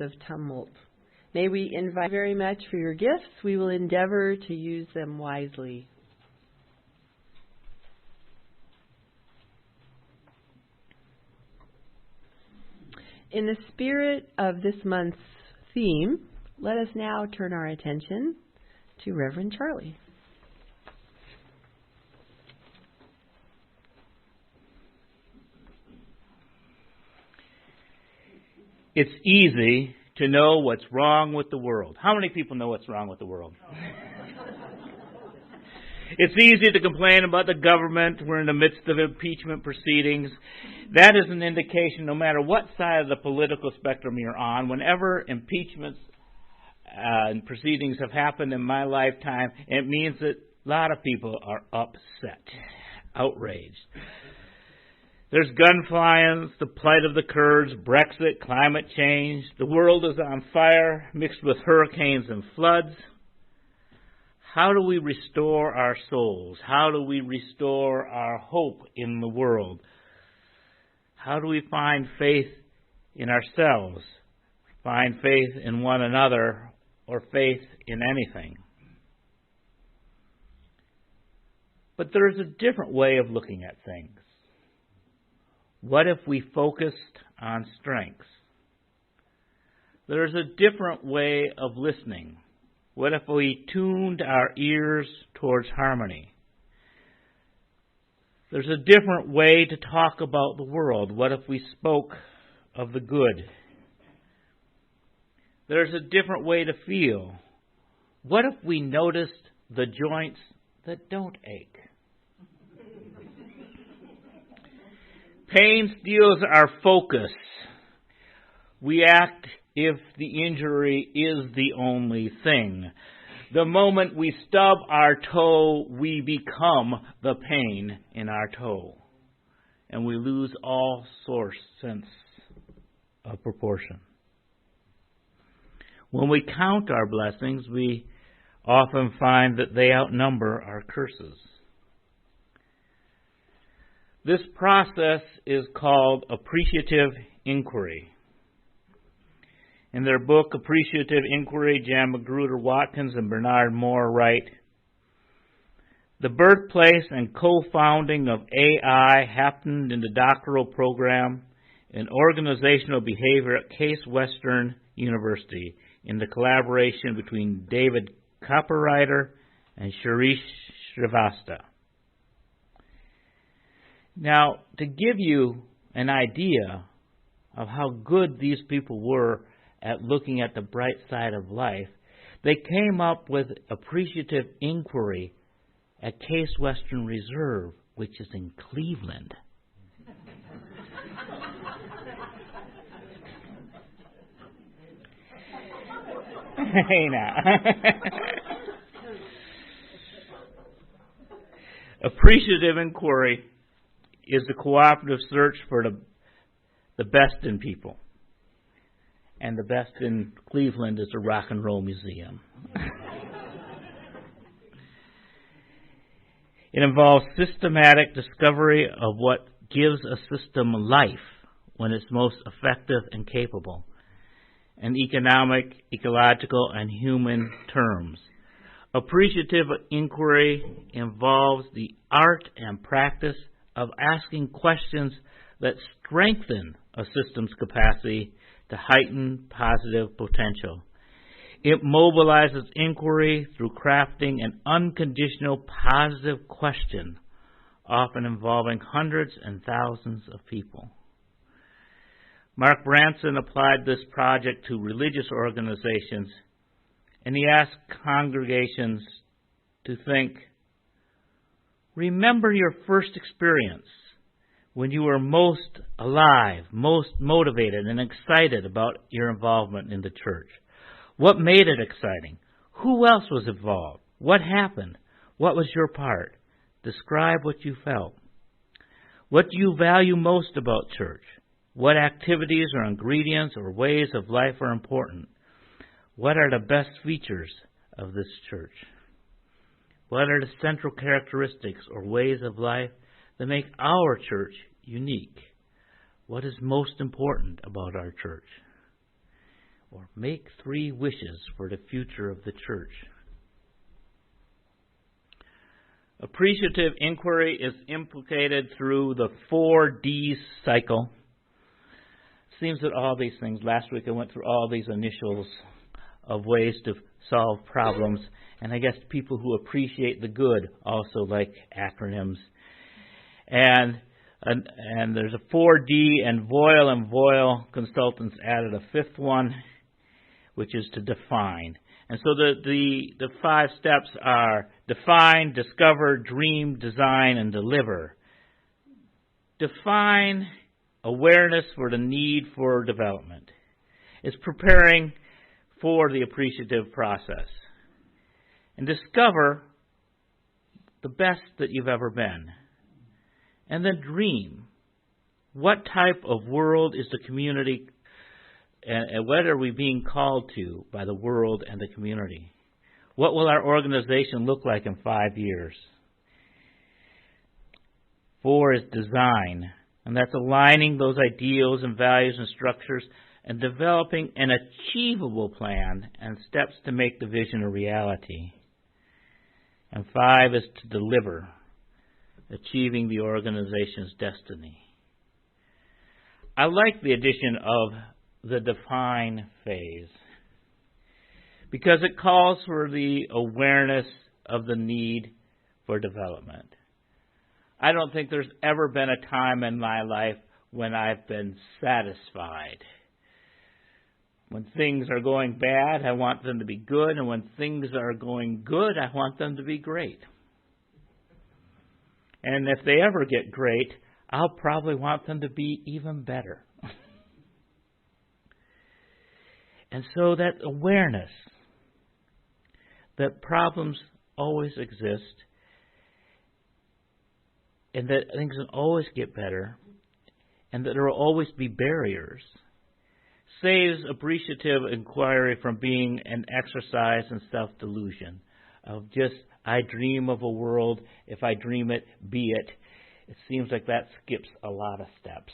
of tumult. May we invite you very much for your gifts. We will endeavor to use them wisely. In the spirit of this month's theme, let us now turn our attention to Reverend Charlie. It's easy to know what's wrong with the world. How many people know what's wrong with the world? It's easy to complain about the government. We're in the midst of impeachment proceedings. That is an indication, no matter what side of the political spectrum you're on, whenever impeachments and proceedings have happened in my lifetime, it means that a lot of people are upset, outraged. There's gun violence, the plight of the Kurds, Brexit, climate change. The world is on fire, mixed with hurricanes and floods. How do we restore our souls? How do we restore our hope in the world? How do we find faith in ourselves, find faith in one another, or faith in anything? But there's a different way of looking at things. What if we focused on strengths? There's a different way of listening. What if we tuned our ears towards harmony? There's a different way to talk about the world. What if we spoke of the good? There's a different way to feel. What if we noticed the joints that don't ache? Pain steals our focus. We act if the injury is the only thing. The moment we stub our toe, we become the pain in our toe. And we lose all sense of proportion. When we count our blessings, we often find that they outnumber our curses. This process is called appreciative inquiry. In their book, Appreciative Inquiry, Jan Magruder Watkins and Bernard Moore write, "The birthplace and co-founding of AI happened in the doctoral program in organizational behavior at Case Western University in the collaboration between David Copperrider and Shirish Srivastava." Now, to give you an idea of how good these people were at looking at the bright side of life, they came up with appreciative inquiry at Case Western Reserve, which is in Cleveland. Hey now. Appreciative inquiry is the cooperative search for the best in people. And the best in Cleveland is the Rock and Roll Museum. It involves systematic discovery of what gives a system life when it's most effective and capable, in economic, ecological, and human terms. Appreciative inquiry involves the art and practice of asking questions that strengthen a system's capacity to heighten positive potential. It mobilizes inquiry through crafting an unconditional positive question, often involving hundreds and thousands of people. Mark Branson applied this project to religious organizations, and he asked congregations to think, remember your first experience when you were most alive, most motivated and excited about your involvement in the church. What made it exciting? Who else was involved? What happened? What was your part? Describe what you felt. What do you value most about church? What activities or ingredients or ways of life are important? What are the best features of this church? What are the central characteristics or ways of life that make our church unique? What is most important about our church? or make 3 wishes for the future of the church. Appreciative inquiry is implicated through the 4D cycle. It seems that all these things, last week I went through all these initials of ways to solve problems, and I guess people who appreciate the good also like acronyms. And there's a 4D, and Voyle consultants added a 5th one, which is to define. And so the 5 steps are define, discover, dream, design, and deliver. Define awareness for the need for development. It's preparing for the appreciative process. And discover the best that you've ever been. And then dream. What type of world is the community, and what are we being called to by the world and the community? What will our organization look like in 5 years? 4 is design, and that's aligning those ideals and values and structures and developing an achievable plan and steps to make the vision a reality. And 5 is to deliver, achieving the organization's destiny. I like the addition of the define phase because it calls for the awareness of the need for development. I don't think there's ever been a time in my life when I've been satisfied. When things are going bad, I want them to be good, and when things are going good, I want them to be great. And if they ever get great, I'll probably want them to be even better. And so that awareness that problems always exist and that things can always get better and that there will always be barriers saves appreciative inquiry from being an exercise in self-delusion of just, I dream of a world, if I dream it, be it. It seems like that skips a lot of steps.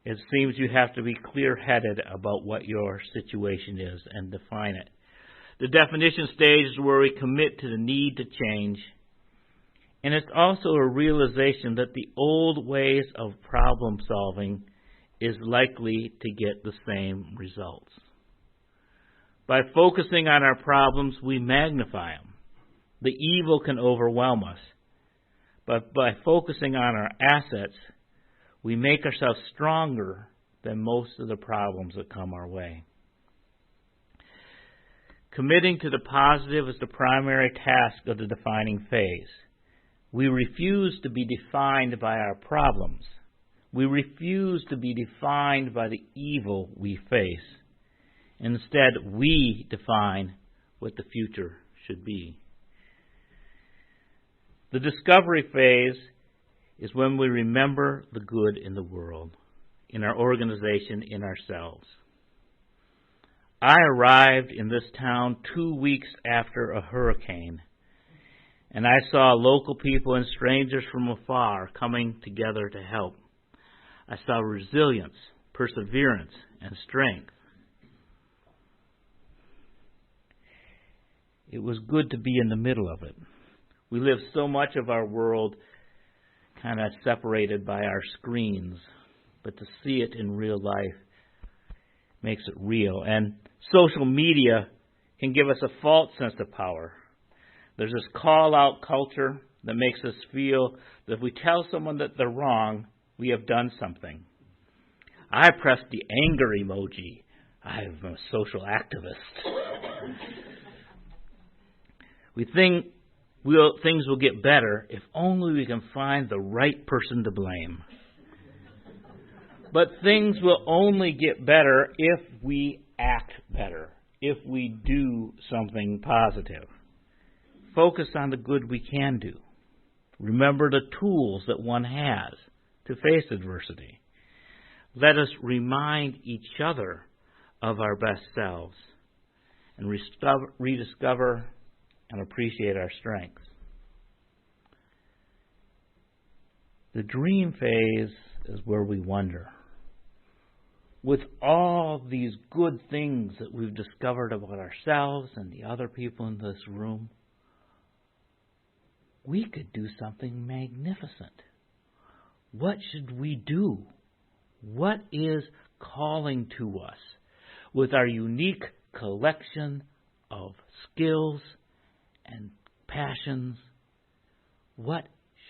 It seems you have to be clear-headed about what your situation is and define it. The definition stage is where we commit to the need to change. And it's also a realization that the old ways of problem solving is likely to get the same results. By focusing on our problems, we magnify them. The evil can overwhelm us. But by focusing on our assets, we make ourselves stronger than most of the problems that come our way. Committing to the positive is the primary task of the defining phase. We refuse to be defined by our problems. We refuse to be defined by the evil we face. Instead, we define what the future should be. The discovery phase is when we remember the good in the world, in our organization, in ourselves. I arrived in this town 2 weeks after a hurricane, and I saw local people and strangers from afar coming together to help. I saw resilience, perseverance, and strength. It was good to be in the middle of it. We live so much of our world kind of separated by our screens, but to see it in real life makes it real. And social media can give us a false sense of power. There's this call-out culture that makes us feel that if we tell someone that they're wrong, we have done something. I pressed the anger emoji. I'm a social activist. We think things will get better if only we can find the right person to blame. But things will only get better if we act better, if we do something positive. Focus on the good we can do. Remember the tools that one has to face adversity. Let us remind each other of our best selves and rediscover and appreciate our strengths. The dream phase is where we wonder. with all these good things that we've discovered about ourselves and the other people in this room, we could do something magnificent. What should we do? What is calling to us with our unique collection of skills and passions? What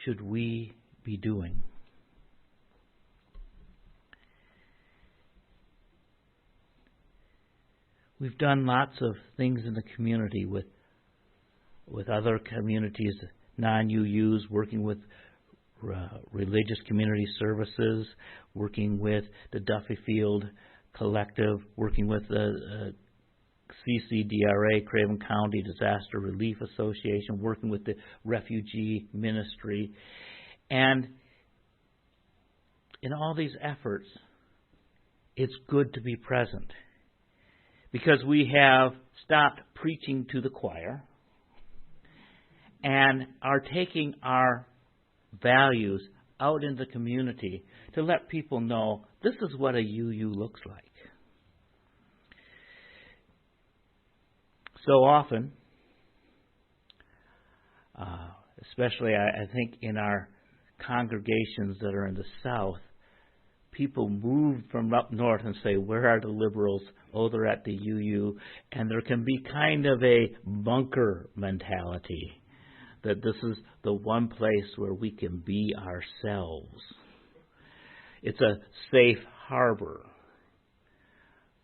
should we be doing? We've done lots of things in the community with other communities, non-UUs, working with religious community services, working with the Duffyfield Collective, working with the CCDRA, Craven County Disaster Relief Association, working with the Refugee Ministry. And in all these efforts, it's good to be present, because we have stopped preaching to the choir and are taking our values out in the community to let people know this is what a UU looks like. So often, especially I think in our congregations that are in the South, people move from up north and say, where are the liberals? Oh, they're at the UU. And there can be kind of a bunker mentality, that this is the one place where we can be ourselves. It's a safe harbor.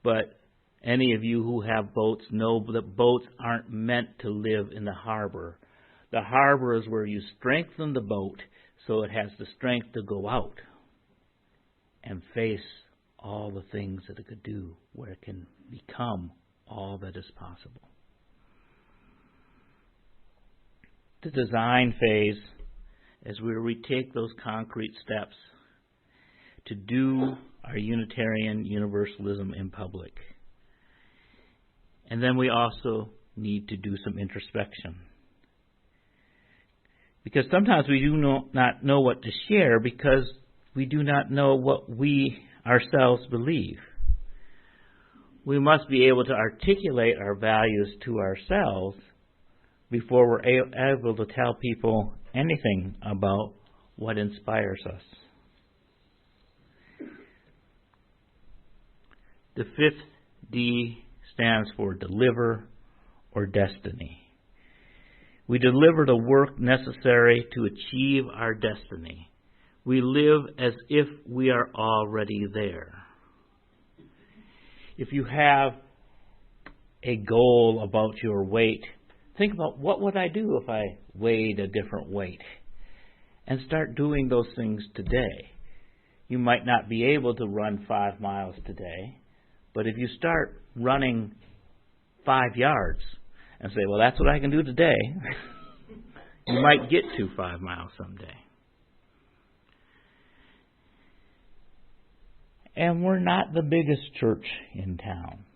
But any of you who have boats know that boats aren't meant to live in the harbor. The harbor is where you strengthen the boat so it has the strength to go out and face all the things that it could do, where it can become all that is possible. The design phase is where we take those concrete steps to do our Unitarian Universalism in public. And then we also need to do some introspection. Because sometimes we do not know what to share because we do not know what we ourselves believe. We must be able to articulate our values to ourselves before we're able to tell people anything about what inspires us. The fifth D stands for deliver or destiny. We deliver the work necessary to achieve our destiny. We live as if we are already there. If you have a goal about your weight, think about, what would I do if I weighed a different weight? And start doing those things today. You might not be able to run 5 miles today, but if you start running 5 yards and say, well, that's what I can do today, you might get to 5 miles someday. And we're not the biggest church in town.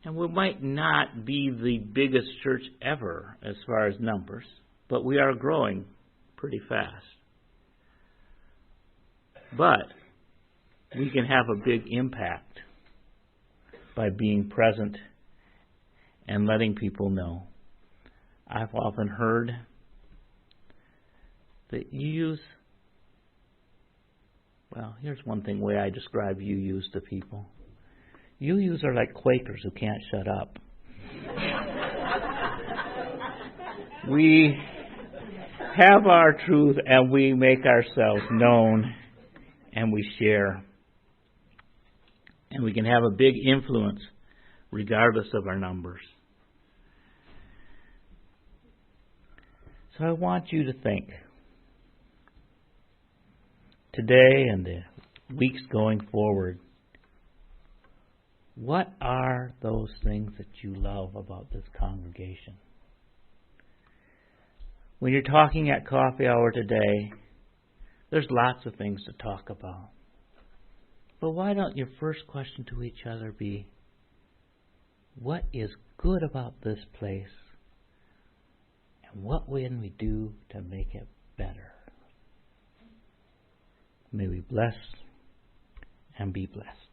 And we might not be the biggest church ever as far as numbers, but we are growing pretty fast. But we can have a big impact by being present and letting people know. I've often heard that UUs, well, here's one way I describe UUs to people. UUs are like Quakers who can't shut up. We have our truth and we make ourselves known and we share. And we can have a big influence regardless of our numbers. So I want you to think today and the weeks going forward, what are those things that you love about this congregation? When you're talking at coffee hour today, there's lots of things to talk about. But why don't your first question to each other be, what is good about this place? And what can we do to make it better? May we bless and be blessed.